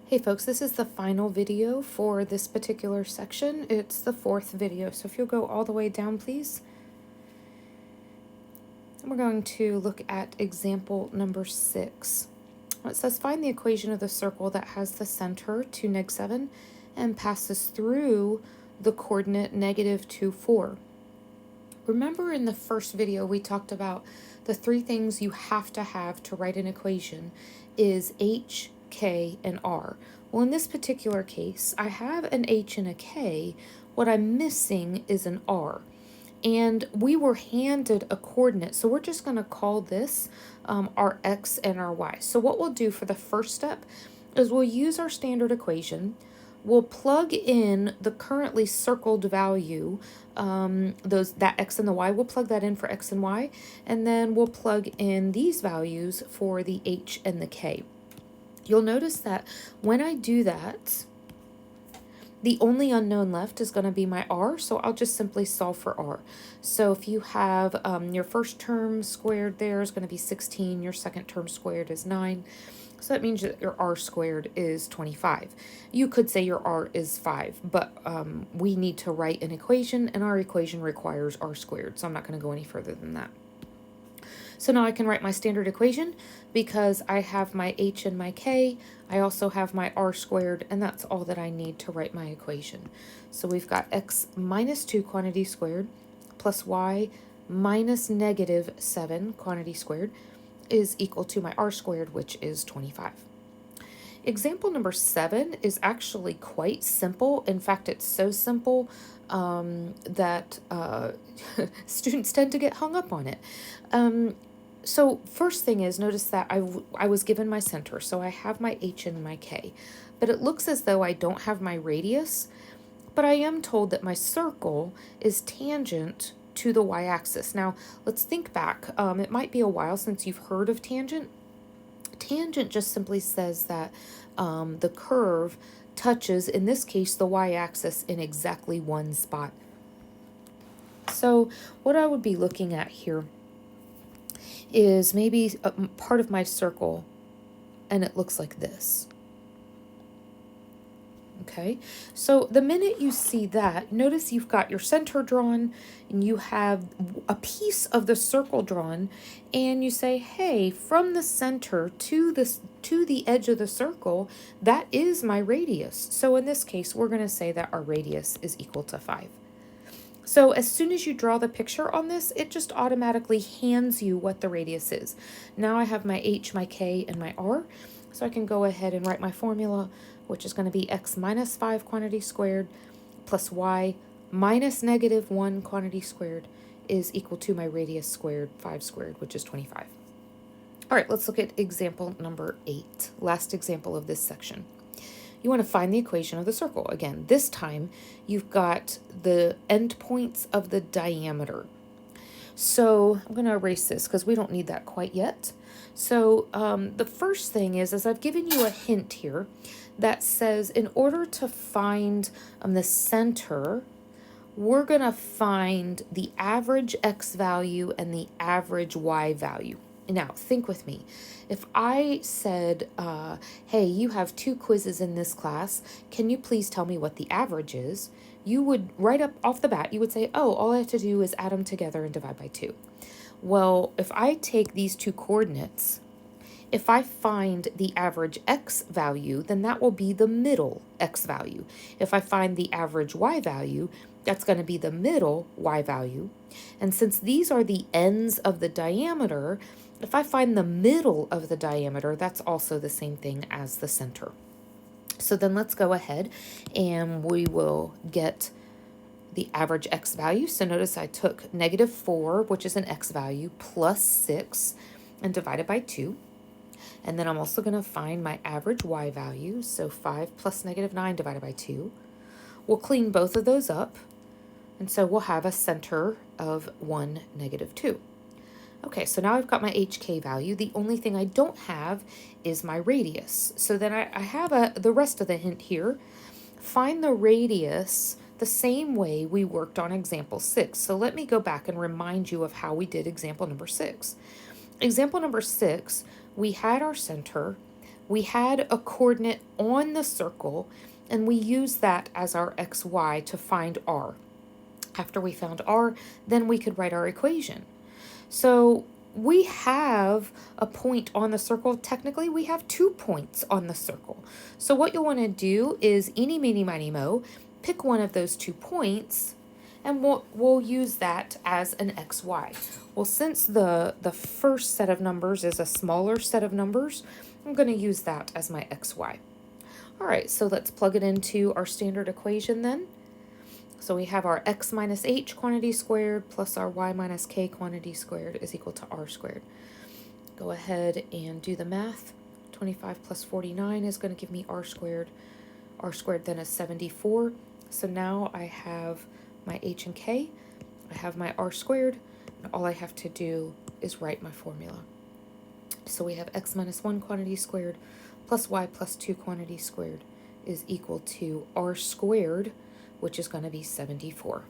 Hey folks, this is the final video for this particular section. It's the fourth video, so if you'll go all the way down, please. And we're going to look at example number 6. It says find the equation of the circle that has the center 2, -7 and passes through the coordinate -2, 4. Remember in the first video we talked about the three things you have to write an equation is h, k, and r. Well, in this particular case, I have an h and a k. What I'm missing is an r. And we were handed a coordinate, so we're just going to call this our x and our y. So what we'll do for the first step is we'll use our standard equation. We'll plug in the currently circled value, that x and the y, we'll plug that in for x and y, and then we'll plug in these values for the h and the k. You'll notice that when I do that, the only unknown left is going to be my r, so I'll just simply solve for r. So if you have your first term squared there is going to be 16, your second term squared is 9, so that means that your r squared is 25. You could say your r is 5, but we need to write an equation, and our equation requires r squared, so I'm not going to go any further than that. So now I can write my standard equation because I have my h and my k. I also have my r squared, and that's all that I need to write my equation. So we've got x minus 2 quantity squared plus y minus -7 quantity squared is equal to my r squared, which is 25. Example number 7 is actually quite simple. In fact, it's so simple that students tend to get hung up on it. So first thing is, notice that I was given my center, so I have my h and my k, but it looks as though I don't have my radius, but I am told that my circle is tangent to the y-axis. Now, let's think back. It might be a while since you've heard of tangent. Tangent just simply says that the curve touches, in this case, the y-axis in exactly one spot. So what I would be looking at here is maybe a part of my circle, and it looks like this. Okay, so the minute you see that, notice you've got your center drawn, and you have a piece of the circle drawn, and you say, hey, from the center to the edge of the circle, that is my radius. So in this case, we're going to say that our radius is equal to 5. So as soon as you draw the picture on this, it just automatically hands you what the radius is. Now I have my h, my k, and my r, so I can go ahead and write my formula, which is going to be x minus 5 quantity squared plus y minus -1 quantity squared is equal to my radius squared, 5 squared, which is 25. All right, let's look at example number 8, last example of this section. You want to find the equation of the circle. Again, this time you've got the endpoints of the diameter. So I'm going to erase this because we don't need that quite yet. So the first thing is I've given you a hint here that says in order to find the center, we're going to find the average x value and the average y value. Now, think with me. If I said, hey, you have 2 quizzes in this class, can you please tell me what the average is? You would, right up off the bat, you would say, oh, all I have to do is add them together and divide by 2. Well, if I take these 2 coordinates, if I find the average x value, then that will be the middle x value. If I find the average y value, that's going to be the middle y value. And since these are the ends of the diameter, if I find the middle of the diameter, that's also the same thing as the center. So then let's go ahead and we will get the average x value. So notice I took -4, which is an x value, plus 6, and divided by 2. And then I'm also going to find my average y value, so 5 plus -9 divided by 2. We'll clean both of those up, and so we'll have a center of 1, -2. Okay, so now I've got my hk value. The only thing I don't have is my radius. So then I have the rest of the hint here. Find the radius the same way we worked on example 6. So let me go back and remind you of how we did example number 6. Example number 6, we had our center. we had a coordinate on the circle, and we used that as our xy to find r. After we found r, then we could write our equation. So we have a point on the circle. Technically, we have 2 points on the circle. So what you'll want to do is eeny, meeny, miny, mo, pick one of those 2 points, and we'll use that as an xy. Well, since the first set of numbers is a smaller set of numbers, I'm going to use that as my xy. All right, so let's plug it into our standard equation then. So we have our x minus h quantity squared plus our y minus k quantity squared is equal to r squared. Go ahead and do the math. 25 plus 49 is going to give me r squared. R squared then is 74. So now I have my h and k, I have my r squared, and all I have to do is write my formula. So we have x minus 1 quantity squared plus y plus 2 quantity squared is equal to r squared, which is going to be 74.